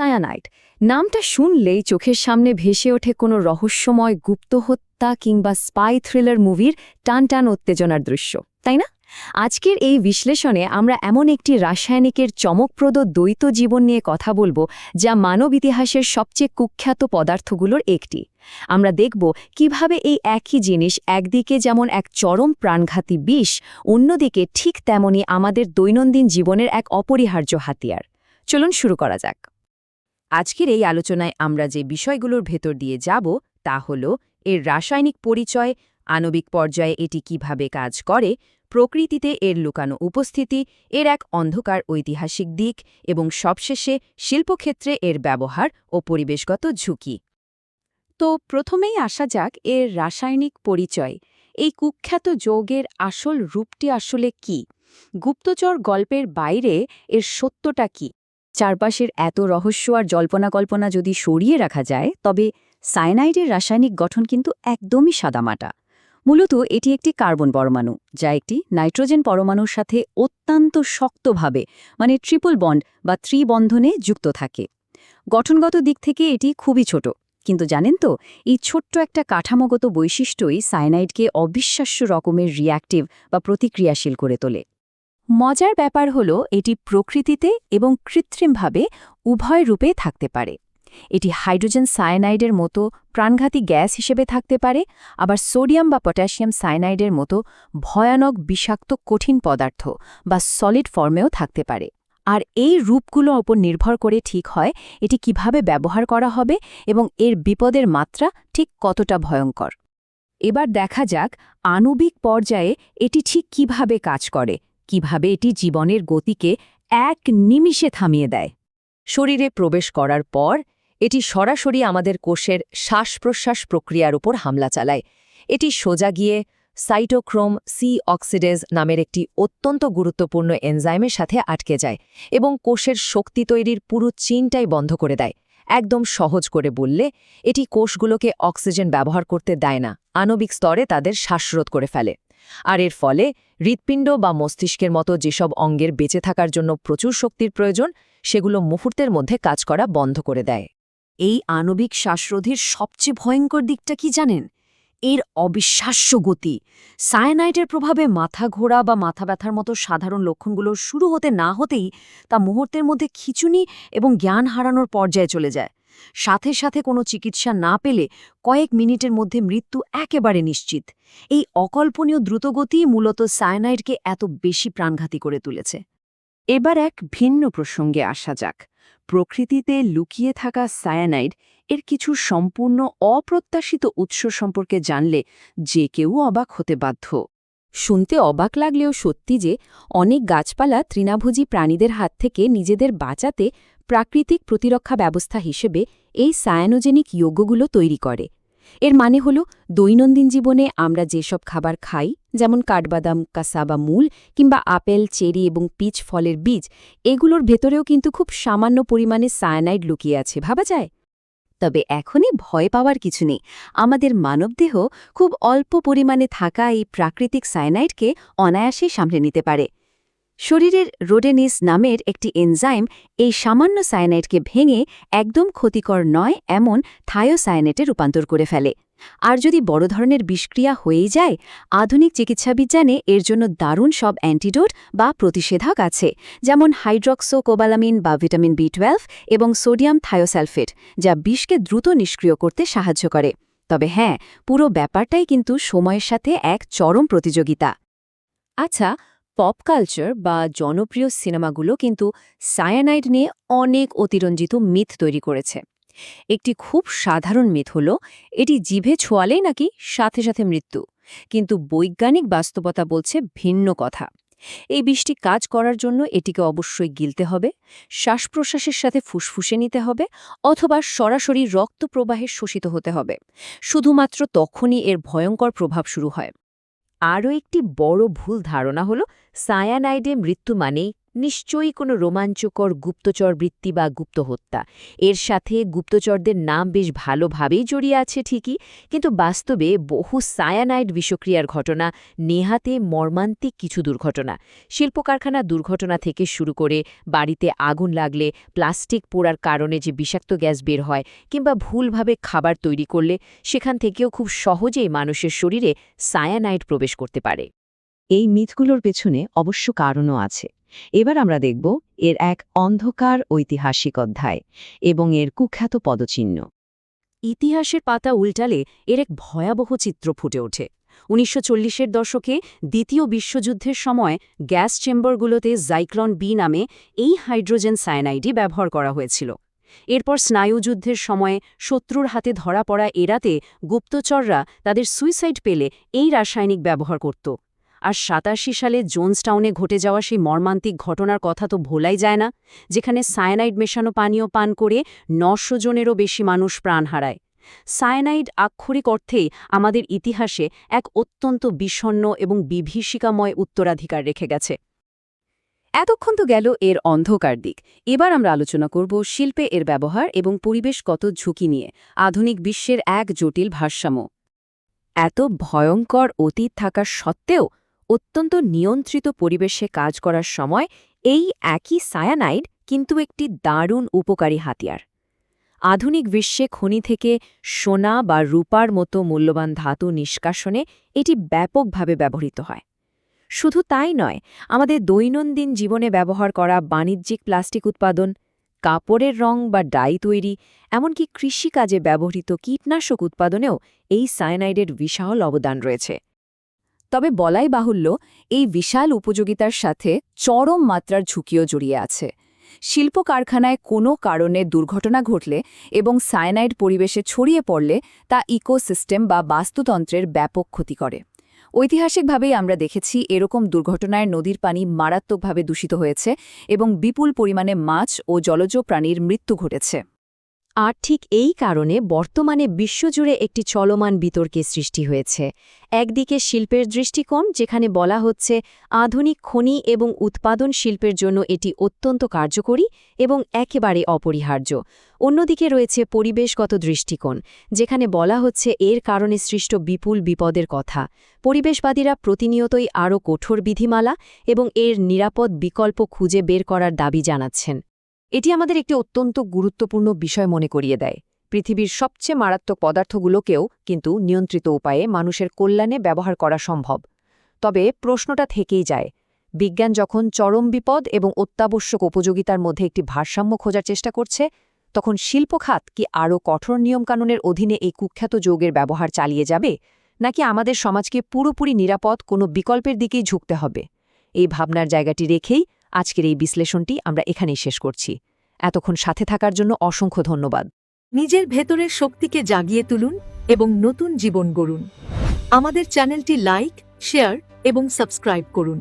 Cyanide নামটা শুনলেই চোখের সামনে ভেসে ওঠে কোনো রহস্যময় গুপ্তহত্যা কিংবা স্পাই থ্রিলার মুভির টানটান উত্তেজনার দৃশ্য, তাই না? আজকের এই বিশ্লেষণে আমরা এমন একটি রাসায়নিকের চমকপ্রদ দ্বৈত জীবন নিয়ে কথা বলবো যা মানব ইতিহাসের সবচেয়ে কুখ্যাত পদার্থগুলোর একটি। আমরা দেখব কিভাবে এই একই জিনিস একদিকে যেমন এক চরম প্রাণঘাতী বিষ, অন্যদিকে ঠিক তেমনি আমাদের দৈনন্দিন জীবনের এক অপরিহার্য হাতিয়ার। চলুন শুরু করা যাক। আজকের এই আলোচনায় আমরা যে বিষয়গুলোর ভেতর দিয়ে যাব তা হল এর রাসায়নিক পরিচয়, আণবিক পর্যায়ে এটি কিভাবে কাজ করে, প্রকৃতিতে এর লুকানো উপস্থিতি, এর এক অন্ধকার ঐতিহাসিক দিক এবং সবশেষে শিল্পক্ষেত্রে এর ব্যবহার ও পরিবেশগত ঝুঁকি। তো প্রথমেই আসা যাক এর রাসায়নিক পরিচয়। এই কুখ্যাত যৌগের আসল রূপটি আসলে কি? গুপ্তচর গল্পের বাইরে এর সত্যটা কি? চারপাশের এত রহস্য আর জল্পনা-কল্পনা যদি সরিয়ে রাখা যায়, তবে সায়ানাইডের রাসায়নিক গঠন কিন্তু একদমই সাদামাটা। মূলত এটি একটি কার্বন পরমাণু, যা একটি নাইট্রোজেন পরমাণুর সাথে অত্যন্ত শক্তভাবে ট্রিপল বন্ড বা ত্রিবন্ধনে যুক্ত থাকে। গঠনগত দিক থেকে এটি খুবই ছোট, কিন্তু জানেন তো, এই ছোট্ট একটা কাঠামোগত বৈশিষ্ট্যই সায়ানাইডকে অবিশ্বাস্য রকমের রিঅ্যাক্টিভ বা প্রতিক্রিয়াশীল করে তোলে। মজার ব্যাপার হল এটি প্রকৃতিতে এবং কৃত্রিমভাবে উভয় রূপে থাকতে পারে। এটি হাইড্রোজেন সায়ানাইডের মতো প্রাণঘাতী গ্যাস হিসেবে থাকতে পারে, আবার সোডিয়াম বা পটাশিয়াম সায়ানাইডের মতো ভয়ানক বিষাক্ত কঠিন পদার্থ বা সলিড ফর্মেও থাকতে পারে। আর এই রূপগুলোর ওপর নির্ভর করে ঠিক হয় এটি কিভাবে ব্যবহার করা হবে এবং এর বিপদের মাত্রা ঠিক কতটা ভয়ঙ্কর। এবার দেখা যাক আণবিক পর্যায়ে এটি ঠিক কিভাবে কাজ করে, কিভাবে এটি জীবনের গতিকে এক নিমিষে থামিয়ে দেয়। শরীরে প্রবেশ করার পর এটি সরাসরি আমাদের কোষের শ্বাস-প্রশ্বাস প্রক্রিয়ার উপর হামলা চালায়। এটি সোজা গিয়ে সাইটোক্রোম সি অক্সিডেজ নামের একটি অত্যন্ত গুরুত্বপূর্ণ এনজাইমের সাথে আটকে যায় এবং কোষের শক্তি তৈরির পুরো চিনটাই বন্ধ করে দেয়। একদম সহজ করে বললে, এটি কোষগুলোকে অক্সিজেন ব্যবহার করতে দেয় না, আণবিক স্তরে তাদের শ্বাসরোধ করে ফেলে। আর এর ফলে হৃৎপিণ্ড বা মস্তিষ্কের মতো যেসব অঙ্গের বেঁচে থাকার জন্য প্রচুর শক্তির প্রয়োজন, সেগুলো মুহূর্তের মধ্যে কাজ করা বন্ধ করে দেয়। এই আণবিক শ্বাসরোধের সবচেয়ে ভয়ঙ্কর দিকটা কি জানেন? এর অবিশ্বাস্য গতি। সায়ানাইডের প্রভাবে মাথা ঘোরা বা মাথা ব্যথার মতো সাধারণ লক্ষণগুলো শুরু হতে না হতেই তা মুহূর্তের মধ্যে খিঁচুনি এবং জ্ঞান হারানোর পর্যায়ে চলে যায়। সাথে সাথে কোনো চিকিৎসা না পেলে কয়েক মিনিটের মধ্যে মৃত্যু একেবারে নিশ্চিত। এই অকল্পনীয় দ্রুতগতি মূলত সায়ানাইডকে এত বেশি প্রাণঘাতী করে তুলেছে। এবার এক ভিন্ন প্রসঙ্গে আসা যাক। প্রকৃতিতে লুকিয়ে থাকা সায়ানাইড এর কিছু সম্পূর্ণ অপ্রত্যাশিত উৎস সম্পর্কে জানলে যে কেউ অবাক হতে বাধ্য। শুনতে অবাক লাগলেও সত্যি যে অনেক গাছপালা তৃণভোজী প্রাণীদের হাত থেকে নিজেদের বাঁচাতে প্রাকৃতিক প্রতিরক্ষা ব্যবস্থা হিসেবে এই সায়ানোজেনিক যৌগগুলো তৈরি করে। এর মানে হল দৈনন্দিন জীবনে আমরা যেসব খাবার খাই, যেমন কাঠবাদাম, কাসাবা মূল কিংবা আপেল, চেরি এবং পিচ ফলের বীজ, এগুলোর ভেতরেও কিন্তু খুব সামান্য পরিমাণে সায়ানাইড লুকিয়ে আছে, ভাবা যায়? তবে এখনই ভয় পাওয়ার কিছু নেই। আমাদের মানবদেহ খুব অল্প পরিমাণে থাকা এই প্রাকৃতিক সায়ানাইডকে অনায়াসে সামলে নিতে পারে। শরীরের রোডেনিস নামের একটি এনজাইম এই সামান্য সায়ানাইডকে ভেঙে একদম ক্ষতিকর নয় এমন থায়োসায়ানেটে রূপান্তর করে ফেলে। আর যদি বড় ধরনের বিষক্রিয়া হয়েই যায়, আধুনিক চিকিৎসাবিজ্ঞানে এর জন্য দারুণ সব অ্যান্টিডোট বা প্রতিষেধক আছে, যেমন হাইড্রক্সোকোবালামিন বা ভিটামিন বি12 এবং সোডিয়াম থায়োসালফেট, যা বিষকে দ্রুত নিষ্ক্রিয় করতে সাহায্য করে। তবে হ্যাঁ, পুরো ব্যাপারটাই কিন্তু সময়ের সাথে এক চরম প্রতিযোগিতা। আচ্ছা, পপ কালচার বা জনপ্রিয় সিনেমাগুলো কিন্তু সায়ানাইড নিয়ে অনেক অতিরঞ্জিত মিথ তৈরি করেছে। একটি খুব সাধারণ মিথ হল এটি জিভে ছোঁয়ালেই নাকি সাথে সাথে মৃত্যু, কিন্তু বৈজ্ঞানিক বাস্তবতা বলছে ভিন্ন কথা। এই বিষটি কাজ করার জন্য এটিকে অবশ্যই গিলতে হবে, শ্বাস-প্রশ্বাসের সাথে ফুসফুসে নিতে হবে, অথবা সরাসরি রক্ত প্রবাহে শোষিত হতে হবে। শুধুমাত্র তখনই এর ভয়ঙ্কর প্রভাব শুরু হয়। আরও একটি বড় ভুল ধারণা হল সায়ানাইডে মৃত্যু মানেই নিশ্চয়ই কোনো রোমাঞ্চকর গুপ্তচর বৃত্তি বা গুপ্তহত্যা। এর সাথে গুপ্তচরদের নাম বেশ ভালোভাবেই জড়িয়ে আছে ঠিকই, কিন্তু বাস্তবে বহু সায়ানাইড বিষক্রিয়ার ঘটনা, নেহাতে মর্মান্তিক কিছু দুর্ঘটনা, শিল্পকারখানা দুর্ঘটনা থেকে শুরু করে বাড়িতে আগুন লাগলে প্লাস্টিক পোড়ার কারণে যে বিষাক্ত গ্যাস বের হয়, কিংবা ভুলভাবে খাবার তৈরি করলে সেখান থেকেও খুব সহজেই মানুষের শরীরে সায়ানাইড প্রবেশ করতে পারে। এই মিথগুলোর পেছনে অবশ্য কারণও আছে। এবার আমরা দেখব এর এক অন্ধকার ঐতিহাসিক অধ্যায় এবং এর কুখ্যাত পদচিহ্ন। ইতিহাসের পাতা উল্টালে এর এক ভয়াবহ চিত্র ফুটে ওঠে। ১৯৪০-এর দশকে দ্বিতীয় বিশ্বযুদ্ধের সময় গ্যাস চেম্বারগুলোতে জাইক্লন বি নামে এই হাইড্রোজেন সায়ানাইডই ব্যবহার করা হয়েছিল। এরপর স্নায়ুযুদ্ধের সময়ে শত্রুর হাতে ধরা পড়া এড়াতে গুপ্তচররা তাদের সুইসাইড পেলে এই রাসায়নিক ব্যবহার করত। আর ৮৭ সালে জোনসটাউনে ঘটে যাওয়া সেই মর্মান্তিক ঘটনার কথা তো ভোলাই যায় না, যেখানে সায়ানাইড মেশানো পানীয় পান করে ৯০০ জনেরও বেশি মানুষ প্রাণ হারায়। সায়ানাইড আক্ষরিক অর্থেই আমাদের ইতিহাসে এক অত্যন্ত বিষণ্ণ এবং বিভীষিকাময় উত্তরাধিকার রেখে গেছে। এতক্ষণ তো গেল এর অন্ধকার দিক। এবার আমরা আলোচনা করব শিল্পে এর ব্যবহার এবং পরিবেশগত ঝুঁকি নিয়ে, আধুনিক বিশ্বের এক জটিল ভারসাম্য। এত ভয়ঙ্কর অতীত থাকার সত্ত্বেও অত্যন্ত নিয়ন্ত্রিত পরিবেশে কাজ করার সময় এই একই সায়ানাইড কিন্তু একটি দারুণ উপকারী হাতিয়ার। আধুনিক বিশ্বে খনি থেকে সোনা বা রূপার মতো মূল্যবান ধাতু নিষ্কাশনে এটি ব্যাপকভাবে ব্যবহৃত হয়। শুধু তাই নয়, আমাদের দৈনন্দিন জীবনে ব্যবহার করা বাণিজ্যিক প্লাস্টিক উৎপাদন, কাপড়ের রং বা ডাই তৈরি, এমনকি কৃষিকাজে ব্যবহৃত কীটনাশক উৎপাদনেও এই সায়ানাইডের বিশাল অবদান রয়েছে। তবে বলাই বাহুল্য, এই বিশাল উপযোগিতার সাথে চরম মাত্রার ঝুঁকিও জড়িয়ে আছে। শিল্প কারখানায় কোনো কারণে দুর্ঘটনা ঘটলে এবং সায়ানাইড পরিবেশে ছড়িয়ে পড়লে তা ইকোসিস্টেম বা বাস্তুতন্ত্রের ব্যাপক ক্ষতি করে। ঐতিহাসিকভাবেই আমরা দেখেছি এরকম দুর্ঘটনায় নদীর পানি মারাত্মকভাবে দূষিত হয়েছে এবং বিপুল পরিমাণে মাছ ও জলজ প্রাণীর মৃত্যু ঘটেছে। আর ঠিক এই কারণে বর্তমানে বিশ্বজুড়ে একটি চলমান বিতর্কের সৃষ্টি হয়েছে। একদিকে শিল্পের দৃষ্টিকোণ, যেখানে বলা হচ্ছে আধুনিক খনি এবং উৎপাদন শিল্পের জন্য এটি অত্যন্ত কার্যকরী এবং একেবারে অপরিহার্য। অন্যদিকে রয়েছে পরিবেশগত দৃষ্টিকোণ, যেখানে বলা হচ্ছে এর কারণে সৃষ্ট বিপুল বিপদের কথা। পরিবেশবাদীরা প্রতিনিয়তই আরও কঠোর বিধিমালা এবং এর নিরাপদ বিকল্প খুঁজে বের করার দাবি জানাচ্ছেন। এটি আমাদের একটি অত্যন্ত গুরুত্বপূর্ণ বিষয় মনে করিয়ে দেয়। পৃথিবীর সবচেয়ে মারাত্মক পদার্থগুলোকেও কিন্তু নিয়ন্ত্রিত উপায়ে মানুষের কল্যাণে ব্যবহার করা সম্ভব। তবে প্রশ্নটা থেকেই যায়, বিজ্ঞান যখন চরম বিপদ এবং অত্যাবশ্যক উপযোগিতার মধ্যে একটি ভারসাম্য খোঁজার চেষ্টা করছে, তখন শিল্পখাত কি আরও কঠোর নিয়মকানুনের অধীনে এই কুখ্যাত যৌগের ব্যবহার চালিয়ে যাবে, নাকি আমাদের সমাজকে পুরোপুরি নিরাপদ কোনো বিকল্পের দিকেই ঝুঁকতে হবে? এই ভাবনার জায়গাটি রেখেই আজকের এই বিশ্লেষণটি আমরা এখানেই শেষ করছি। এতক্ষণ সাথে থাকার জন্য অসংখ্য ধন্যবাদ। নিজের ভেতরের শক্তিকে জাগিয়ে তুলুন এবং নতুন জীবন গড়ুন। আমাদের চ্যানেলটি লাইক, শেয়ার এবং সাবস্ক্রাইব করুন।